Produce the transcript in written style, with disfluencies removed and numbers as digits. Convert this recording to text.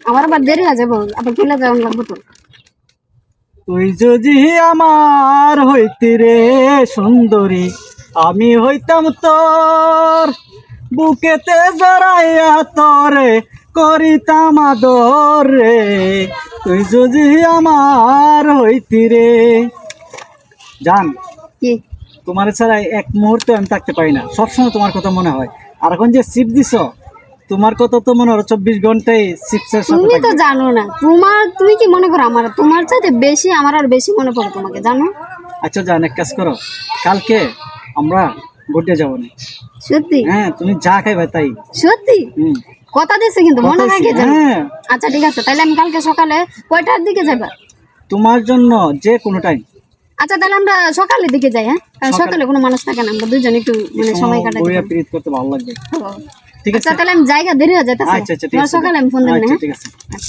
আমার আবার দেরি হয়ে যাবো, আবার চলে যাওয়ার লাগবো তো। তুই যদি আমার হইতি রে সুন্দরী, আমি হইতাম তোর বুকেতে জড়াইয়া তোরে করিতাম আদর রে। তুই যদি আমার হইতি রে। জান, কি তোমার ছাড়া এক মুহূর্তে আমি থাকতে পারি না, সবসময় তোমার কথা মনে হয়। আর এখন যে সিপ দিছ, তোমার কথা তো মনে হয় 24 ঘন্টায় সিপসের সাথে তুমি তো থাকবে। জানো না, তুমি কি মনে করো আমার তোমার চাইতে বেশি, আমার আর বেশি মনে পড়ে তোমাকে, জানো? আচ্ছা জান, এক কাজ করো, কালকে আমরা ঘুরতে যাবো না? সত্যি? হ্যাঁ, তুমি যা খাইবে তাই। সত্যি হুম, কথা দিচ্ছে কিন্তু, মনে কথা থাকে দিছি, যেন। হ্যাঁ। আচ্ছা ঠিক আছে, তাহলে আমি কালকে সকালে কয়টার দিকে যাবা? তোমার জন্য যে কোনো টাইম। আচ্ছা তাহলে আমরা সকালের দিকে যাই, হ্যাঁ? কারণ সকালে কোনো মানুষ থাকে না, আমরা দুজন একটু মানে সময় কাটাই। ঘুরে ফিরে করতে ভালো লাগবে। ঠিক আছে, আচ্ছা তাহলে আমি জায়গা দেরি হয়ে যাইতেছে। আচ্ছা আচ্ছা ঠিক তোমার আছে, সকালে আমি ফোন দেব না, আচ্ছা হ্যাঁ? ঠিক আছে।